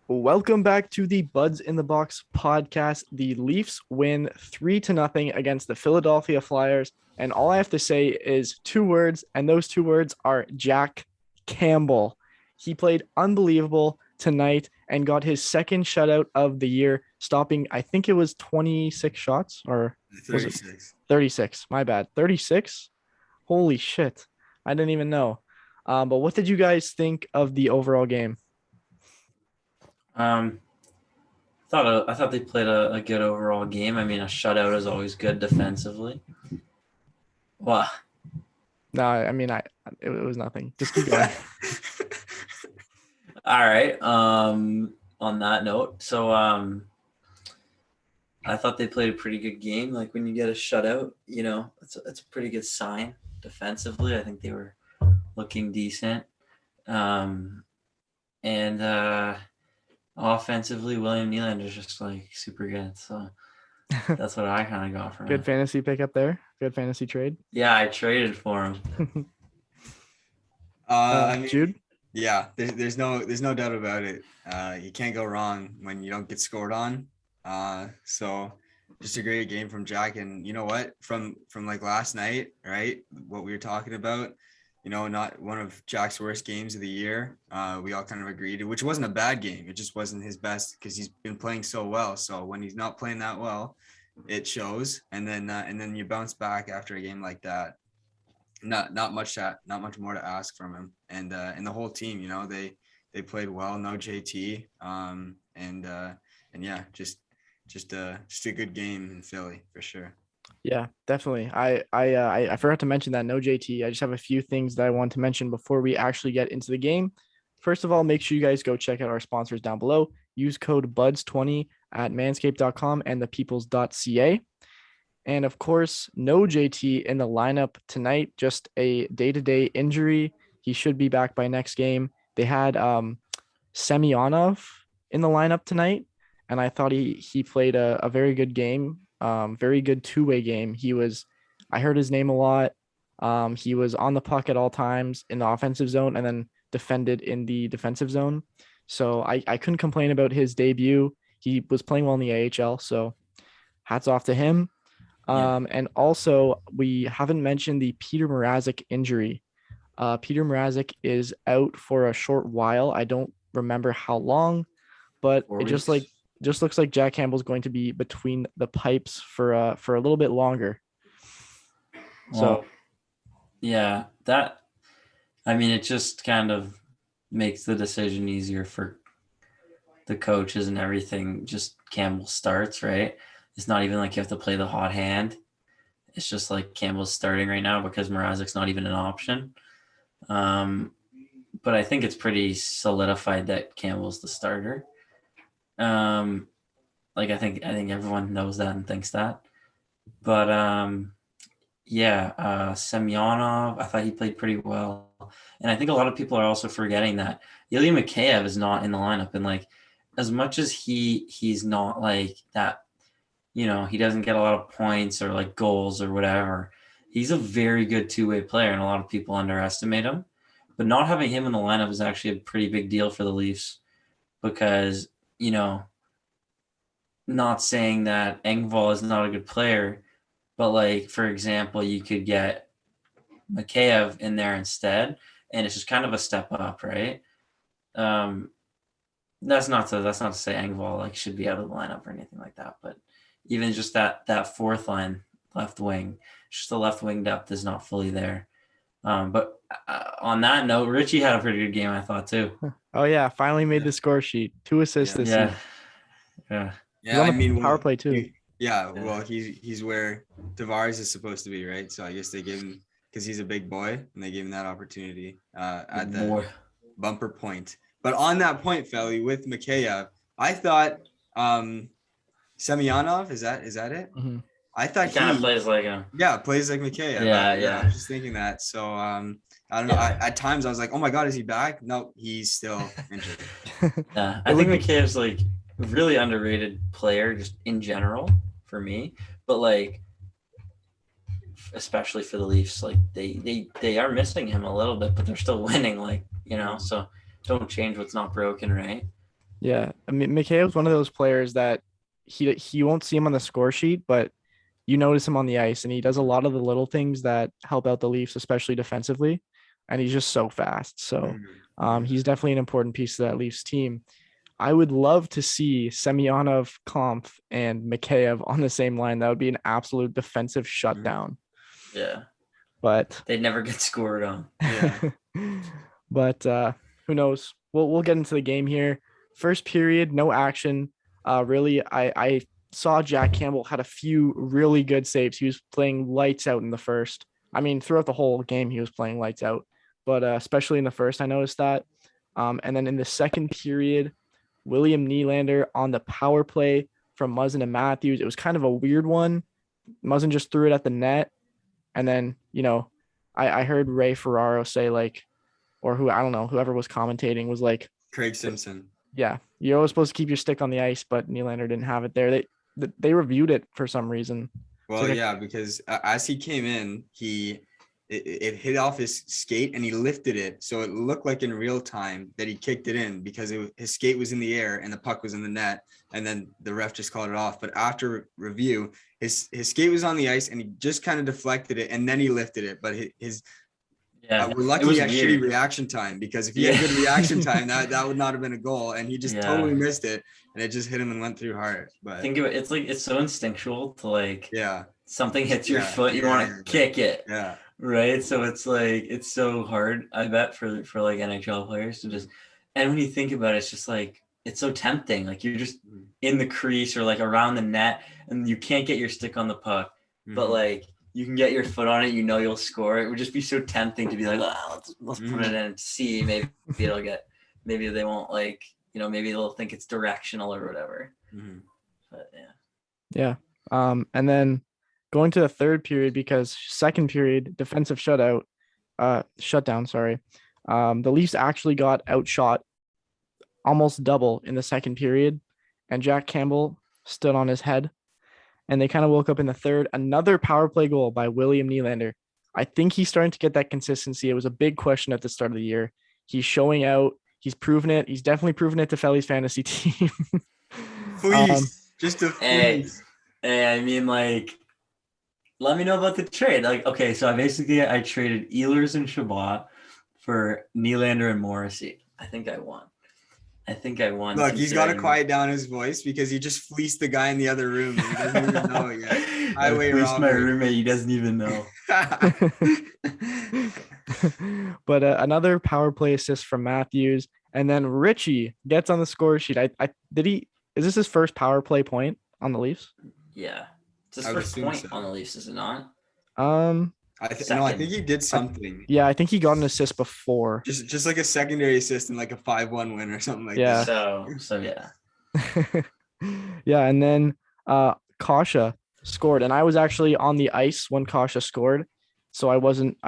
Welcome back to the Buds in the Box podcast. The Leafs win 3-0 against the Philadelphia Flyers. And all I have to say is two words, and those two words are Jack Campbell. He played unbelievable tonight and got his second shutout of the year, stopping, I think it was 26 shots, or was it 36. 36? My bad. 36? Holy shit. I didn't even know. But what did you guys think of the overall game? I thought they played a good overall game. I mean, a shutout is always good defensively. Well, No, I mean, it was nothing. Just keep going. all right. On that note, so I thought they played a pretty good game. Like when you get a shutout, it's a pretty good sign defensively. I think they were looking decent. And offensively, William Nylander is just like super good. So that's what I kind of got from Good him. fantasy pick up there. Good fantasy trade. Yeah, I traded for him. Jude? Yeah, there's no doubt about it. You can't go wrong when you don't get scored on. So just a great game from Jack. And you know what? From like last night, right? What we were talking about, not one of Jack's worst games of the year. We all kind of agreed, which wasn't a bad game. It just wasn't his best because he's been playing so well. So when he's not playing that well, it shows. And then you bounce back after a game like that. Not much more to ask from him. And the whole team, they played well. No JT. And yeah, just a good game in Philly for sure. Yeah, definitely. I forgot to mention that no JT. I just have a few things that I want to mention before we actually get into the game. First of all, make sure you guys go check out our sponsors down below. Use code BUDS20 at manscaped.com and thepeoples.ca. And of course, no JT in the lineup tonight, just a day-to-day injury. He should be back by next game. They had Semyonov in the lineup tonight, and I thought he played a very good game, very good two-way game. I heard his name a lot. He was on the puck at all times in the offensive zone and then defended in the defensive zone. So I couldn't complain about his debut. He was playing well in the AHL, so hats off to him. And also, we haven't mentioned the Peter Mrazek injury. Peter Mrazek is out for a short while. I don't remember how long, but it just looks like Jack Campbell's going to be between the pipes for a little bit longer. So, yeah, it just kind of makes the decision easier for the coaches and everything. Just Campbell starts, right? It's not even like you have to play the hot hand. It's just like Campbell's starting right now because Mrazek's not even an option. But I think it's pretty solidified that Campbell's the starter. I think everyone knows that and thinks that. But Semyonov, I thought he played pretty well. And I think a lot of people are also forgetting that Ilya Mikheyev is not in the lineup. And like as much as he's not like that, he doesn't get a lot of points or like goals or whatever. He's a very good two-way player, and a lot of people underestimate him. But not having him in the lineup is actually a pretty big deal for the Leafs because, not saying that Engvall is not a good player, but like, for example, you could get Mikheyev in there instead, and it's just kind of a step up, right? That's not to say Engvall like should be out of the lineup or anything like that, but even just that fourth line left wing, just the left wing depth is not fully there. But on that note, Richie had a pretty good game, I thought too. Oh yeah, finally made the score sheet. 2 assists this season. Yeah. Yeah, power play too. Well, he's where Tavares is supposed to be, right? So I guess they gave him because he's a big boy, and they gave him that opportunity at the bumper point. But on that point, Felly, with Mikheyev, I thought Semyonov, is that it? Mm-hmm. I thought he kind of plays like him. Yeah, plays like Mikheyev. Yeah. I was just thinking that. So I don't know. At times I was like, oh my God, is he back? No, he's still injured. Yeah, I think Mikheyev's like a really underrated player just in general for me. But like, especially for the Leafs, like they are missing him a little bit, but they're still winning, so don't change what's not broken, right? Yeah, I mean, Mikheyev's one of those players that he won't see him on the score sheet, but you notice him on the ice, and he does a lot of the little things that help out the Leafs, especially defensively, and he's just so fast. So, he's definitely an important piece of that Leafs team. I would love to see Semyonov, Kampf, and Mikheyev on the same line. That would be an absolute defensive shutdown. Yeah. But they'd never get scored on. Yeah. But who knows? We'll get into the game here. First period, no action. Really, I saw Jack Campbell had a few really good saves. He was playing lights out in the first. I mean, throughout the whole game, he was playing lights out. But especially in the first, I noticed that. And then in the second period, William Nylander on the power play from Muzzin and Matthews. It was kind of a weird one. Muzzin just threw it at the net. And then, I heard Ray Ferraro say like, or who, I don't know, whoever was commentating was like, Craig Simpson. Yeah, you're always supposed to keep your stick on the ice, but Nylander didn't have it there. They reviewed it for some reason. Well, yeah, because as he came in, it hit off his skate and he lifted it, so it looked like in real time that he kicked it in because his skate was in the air and the puck was in the net, and then the ref just called it off. But after review, his skate was on the ice and he just kind of deflected it and then he lifted it. But we're lucky he had shitty reaction time, because if he had good reaction time, that would not have been a goal, and he just totally missed it, and it just hit him and went through hard. But think of it, it's like it's so instinctual to like something hits your foot, you want to kick it. Yeah. Right. So it's like it's so hard, I bet, for like NHL players to just, and when you think about it, it's just like it's so tempting. Like you're just in the crease or like around the net and you can't get your stick on the puck, but like you can get your foot on it, you'll score. It would just be so tempting to be like, let's put it in and see, maybe it'll get, maybe they won't like, maybe they'll think it's directional or whatever. But yeah. And then going to the third period, because second period defensive shutdown, the Leafs actually got outshot almost double in the second period, and Jack Campbell stood on his head. And they kind of woke up in the third. Another power play goal by William Nylander. I think he's starting to get that consistency. It was a big question at the start of the year. He's showing out. He's proven it. He's definitely proven it to Felly's fantasy team. Please. Just a please. Hey, I mean, like, let me know about the trade. Like, okay, so I traded Ehlers and Chabot for Nylander and Morrissey. I think I won. Look, he's got to quiet down his voice because he just fleeced the guy in the other room. He doesn't even know yet. I fleeced my roommate. He doesn't even know. But another power play assist from Matthews, and then Richie gets on the score sheet. Is this his first power play point on the Leafs? Yeah, it's his first point on the Leafs, is it not? I think he did something. Yeah, I think he got an assist before. Just like a secondary assist in like a 5-1 win or something like that. So yeah. Yeah, and then Kase scored, and I was actually on the ice when Kase scored, so I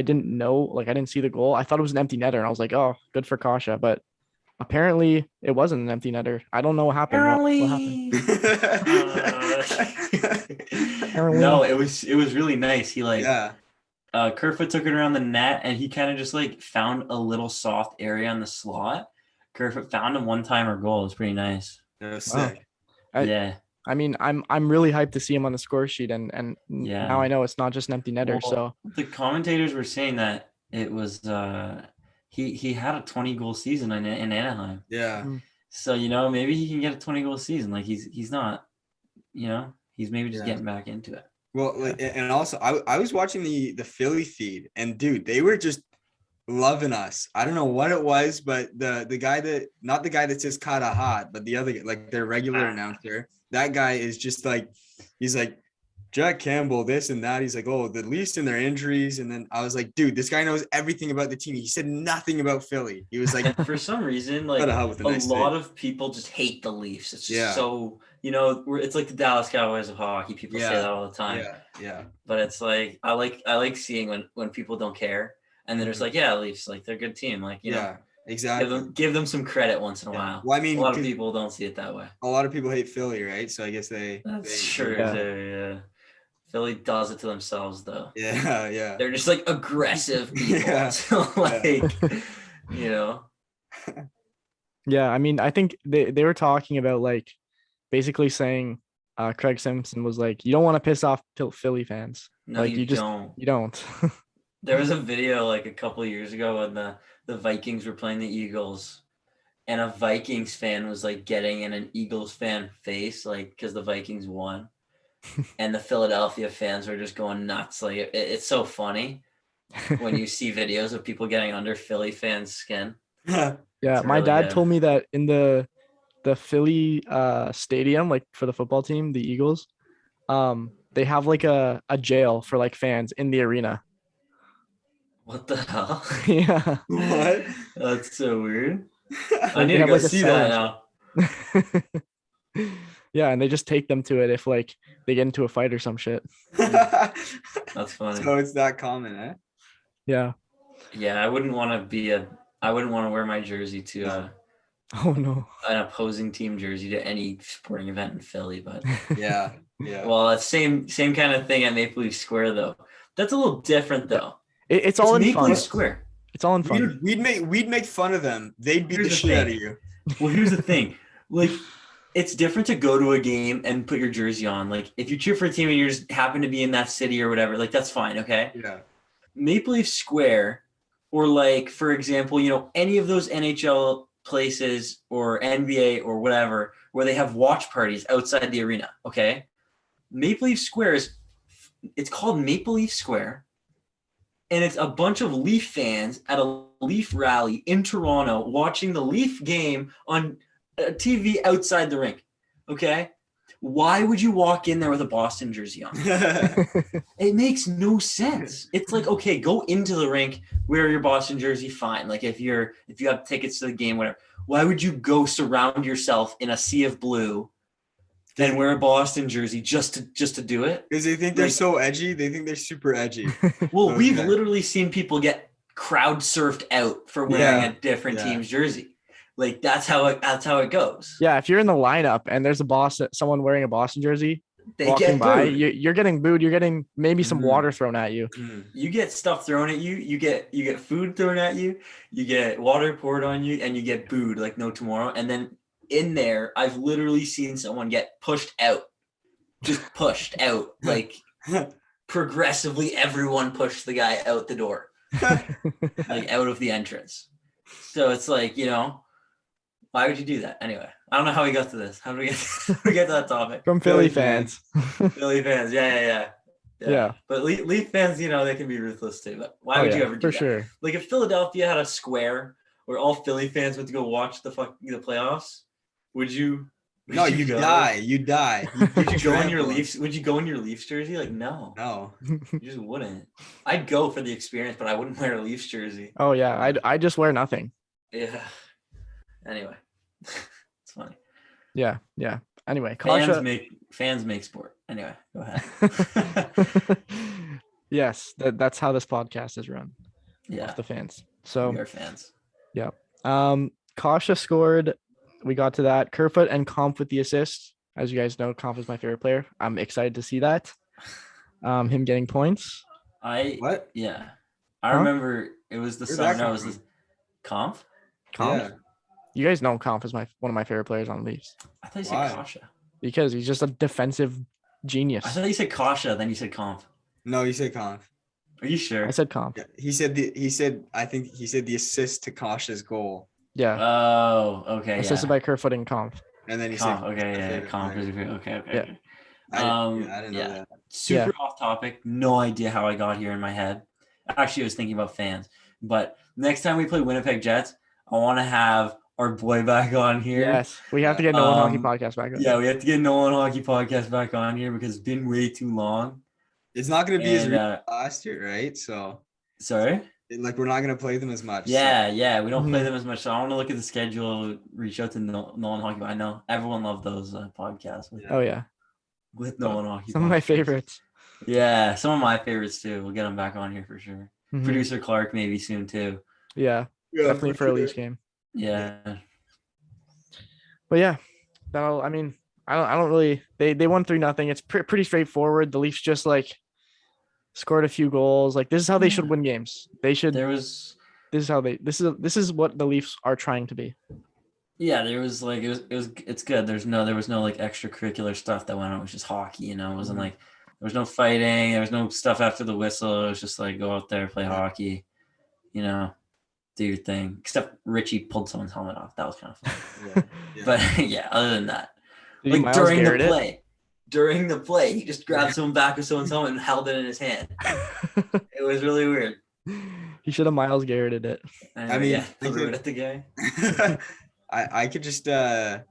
didn't know, like I didn't see the goal. I thought it was an empty netter, and I was like, oh, good for Kase, but apparently it wasn't an empty netter. I don't know what happened. What happened? No, it was really nice. He Kerfoot took it around the net, and he kind of just like found a little soft area in the slot. Kerfoot found a one-timer goal. It was pretty nice. That was sick. I mean, I'm really hyped to see him on the score sheet, and now I know it's not just an empty netter. So the commentators were saying that it was he had a 20-goal season in Anaheim. Yeah. So maybe he can get a 20-goal season. Like he's not, he's maybe just getting back into it. Well, and also I was watching the Philly feed, and dude, they were just loving us. I don't know what it was, but the guy that, not the guy that says "Kata hot," but the other, like their regular announcer, that guy is just like, he's like, Jack Campbell, this and that. He's like, oh, the Leafs and their injuries. And then I was like, dude, this guy knows everything about the team. He said nothing about Philly. He was like, for some reason, like a lot of people just hate the Leafs. It's just so, it's like the Dallas Cowboys of hockey. People say that all the time. Yeah. But it's like, I like seeing when people don't care. And then it's like, Leafs, like they're a good team. Like, exactly. Give them some credit once in a while. Well, I mean, a lot of people don't see it that way. A lot of people hate Philly, right? So I guess that's true. Yeah. Philly does it to themselves, though. Yeah. They're just like aggressive people. So, like, Yeah, I mean, I think they were talking about like basically saying Craig Simpson was like, you don't want to piss off Philly fans. No, Like you don't. you don't. There was a video like a couple of years ago when the Vikings were playing the Eagles, and a Vikings fan was like getting in an Eagles fan face, like because the Vikings won, and the Philadelphia fans were just going nuts. Like it's so funny when you see videos of people getting under Philly fans' skin. Yeah, It's my really dad good. told me that in the Philly stadium, like for the football team, the Eagles, they have like a jail for like fans in the arena. What the hell? Yeah. What? That's so weird. I Like, need they to have go like a see cell that and now. shit. Yeah, and they just take them to it if like they get into a fight or some shit. That's funny. So it's that common, eh? Yeah. Yeah, I wouldn't want to wear my jersey to Oh no. an opposing team jersey to any sporting event in Philly, but Yeah. Yeah. well, it's same kind of thing at Maple Leaf Square though. That's a little different though. It's all in Maple fun. Leaf Square. It's all in fun. We'd make fun of them. They'd beat Here's the the shit thing. out of you. Well, here's the thing. Like, it's different to go to a game and put your jersey on. Like, if you cheer for a team and you just happen to be in that city or whatever, like that's fine, okay? Yeah. Maple Leaf Square, or like, for example, any of those NHL places or NBA or whatever, where they have watch parties outside the arena, okay? Maple Leaf Square it's called Maple Leaf Square, and it's a bunch of Leaf fans at a Leaf rally in Toronto watching the Leaf game on a TV outside the rink, okay? Why would you walk in there with a Boston jersey on? It makes no sense. It's like, okay, go into the rink, wear your Boston jersey, fine. Like if you have tickets to the game, whatever. Why would you go surround yourself in a sea of blue and wear a Boston jersey just to do it? Because they think they're so edgy. They think they're super edgy. Well, Okay. we've literally seen people get crowd surfed out for wearing a different team's jersey. Like that's how it goes. Yeah, if you're in the lineup and there's someone wearing a Boston jersey They walking get by, booed. you're getting booed. You're getting maybe some water thrown at you. You get stuff thrown at you. You get food thrown at you. You get water poured on you, and you get booed like no tomorrow. And then in there, I've literally seen someone get pushed out, just pushed out, like progressively. Everyone pushed the guy out the door, like out of the entrance. So it's like, why would you do that? Anyway, I don't know how we got to this. How do we get to that topic? From Philly fans. Philly fans, yeah. But Leaf fans, they can be ruthless too. But why would you ever do that? Sure. Like if Philadelphia had a square where all Philly fans went to go watch the playoffs, would you? No, you die. You die. Would you go in your Leafs? Would you go in your Leafs jersey? Like no, you just wouldn't. I'd go for the experience, but I wouldn't wear a Leafs jersey. Oh yeah, I just wear nothing. Yeah. Anyway, it's funny. Yeah. Anyway, fans make sport. Anyway, go ahead. Yes, that's how this podcast is run. Yeah, off the fans. So we are fans. Yeah. Kasha scored. We got to that. Kerfoot and Kampf with the assist. As you guys know, Kampf is my favorite player. I'm excited to see that. Him getting points. What? Yeah. I remember it was the summer. It was the Kampf. Yeah. You guys know Kampf is one of my favorite players on the Leafs. I thought you said Kasha. Because he's just a defensive genius. I thought you said Kasha, then you said Kampf. No, you said Kampf. Are you sure? I said Kampf. Yeah. I think he said the assist to Kasha's goal. Yeah. Oh, okay. Assisted by Kerfoot and Kampf. And then he Kampf. said, Okay, yeah. Kampf is okay. Yeah. I didn't know that. Super off topic. No idea how I got here in my head. Actually, I was thinking about fans. But next time we play Winnipeg Jets, I want to have our boy back on here. Yes, we have to get Nolan Hockey Podcast back on. Yeah, we have to get Nolan Hockey Podcast back on here because it's been way too long. It's not going to be as last year, right? So, sorry? Like, we're not going to play them as much. Yeah, we don't play them as much. So I want to look at the schedule, reach out to Nolan Hockey. I know everyone loved those podcasts. With Nolan Hockey. Some of my favorites. Yeah, some of my favorites too. We'll get them back on here for sure. Mm-hmm. Producer Clark maybe soon too. Yeah, definitely for a Leafs game. Yeah. But yeah, I don't really. They won 3-0. It's pretty straightforward. The Leafs just like scored a few goals. Like this is how they should win games. They should. This is what the Leafs are trying to be. Yeah, there was like it's good. There was no like extracurricular stuff that went on. It was just hockey, you know. It wasn't like there was no fighting. There was no stuff after the whistle. It was just like go out there, play hockey, you know, do your thing. Except Richie pulled someone's helmet off. That was kind of fun. Yeah. But yeah, other than that, Did he like Miles during Garrett the it? play, he just grabbed someone back of someone's helmet and held it in his hand. It was really weird. He should have Miles Garretted it. Anyway, mean, yeah, I threw could- it at the guy. I could just I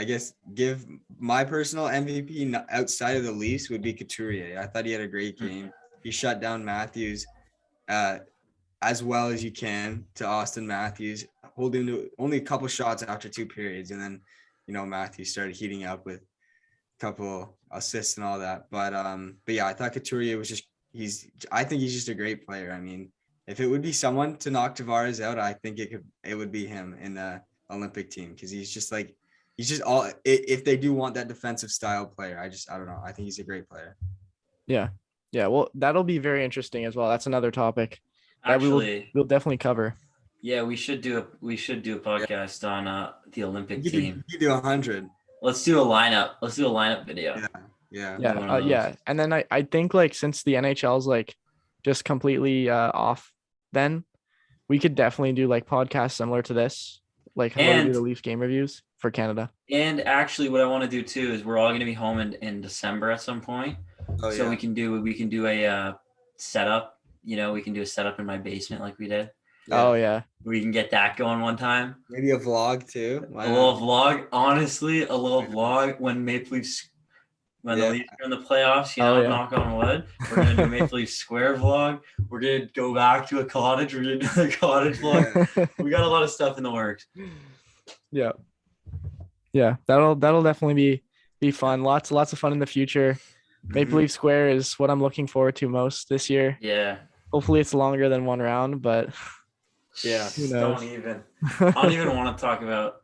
guess give my personal MVP outside of the Leafs would be Couturier. I thought he had a great game. He shut down Matthews as well as you can to Auston Matthews, holding to only a couple shots after 2 periods, and then Matthews started heating up with a couple assists and all that. But yeah, I thought Couturier was I think he's just a great player. I mean, if it would be someone to knock Tavares out, I think it would be him in the Olympic team, because he's just all, if they do want that defensive style player, I don't know. I think he's a great player. Yeah. Well, that'll be very interesting as well. That's another topic that Actually, we'll definitely cover. yeah, we should do a podcast on the Olympic You team. could do 100. Let's do a lineup. Let's do a lineup video. Yeah. Yeah. And then I think like since the NHL's like just completely off, then we could definitely do like podcasts similar to this, like how we And- do the Leafs game reviews for Canada. And actually, what I want to do too is we're all going to be home in December at some point, Oh, so yeah. we can do a setup. We can do a setup in my basement like we did. Oh yeah. We can get that going one time. Maybe a vlog too. A little vlog, honestly, a little vlog when Maple Leafs, when the Leafs are in the playoffs, knock on wood. We're going to do Maple Leaf Square vlog. We're going to go back to a cottage. We're going to do a cottage vlog. We got a lot of stuff in the works. Yeah. That'll definitely be fun. Lots of fun in the future. Maple Leaf Square is what I'm looking forward to most this year. Yeah. Hopefully it's longer than one round, but Yeah. who knows? I don't even want to talk about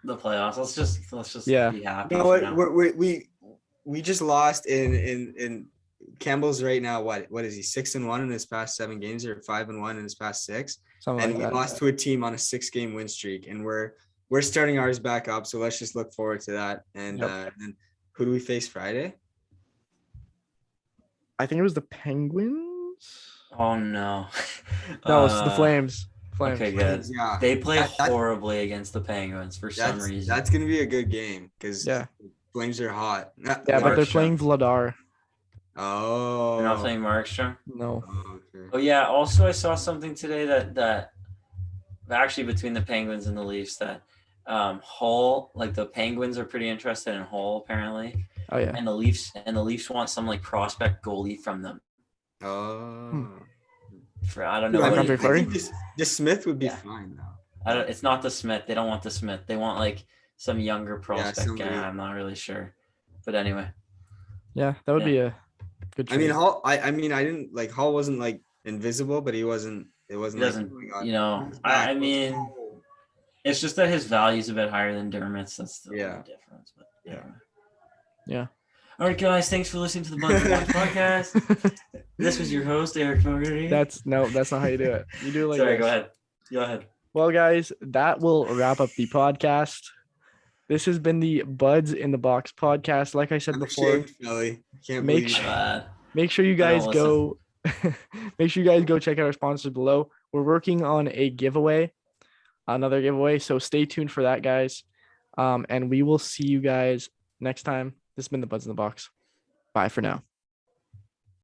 the playoffs. Let's just be happy. You know for now. what? We just lost in Campbell's right now. What is he? 6-1 in his past 7 games, or 5-1 in his past 6? Something And like we that. lost to a team on a 6-game win streak, and we're starting ours back up. So let's just look forward to that. And then who do we face Friday? I think it was the Penguins. Oh no. No, it's the Flames. Okay, good. Yeah, They play That- horribly against the Penguins for some reason. that's gonna be a good game, because Yeah. Flames are hot. Yeah, but they're Markstrom. playing Vladar. Oh. They're not playing Markstrom. No. Oh, okay. Oh yeah. Also, I saw something today that actually between the Penguins and the Leafs that Hull, like the Penguins are pretty interested in Hull apparently, Oh yeah. and the Leafs want some like prospect goalie from them. Oh. For I don't know. Like what Andre it- Fleury? The Smith would be Yeah. fine though. It's not the Smith. They don't want the Smith. They want like some younger prospect somebody- guy. I'm not really sure, but anyway. Yeah, that would be a good I mean, trade. Hall. I mean, I didn't like Hall. Wasn't like invisible, but he wasn't. It wasn't. He like, doesn't, oh my God, you know, he's I back. mean, it's just that his value is a bit higher than Dermot's. That's the only Yeah. difference. But Yeah. Yeah. All right, guys. Thanks for listening to the Buns and Buns podcast. This was your host, Eric Fogarty. that's not how you do it. You do it like Sorry. this. Go ahead. Well, guys, that will wrap up the podcast. This has been the Buds in the Box podcast. Like I said I'm before, ashamed, Philly. Can't Make believe sure- it. make sure you I guys don't go make sure you guys go check out our sponsors below. We're working on another giveaway, so stay tuned for that, guys. And we will see you guys next time. This has been the Buds in the Box. Bye for now.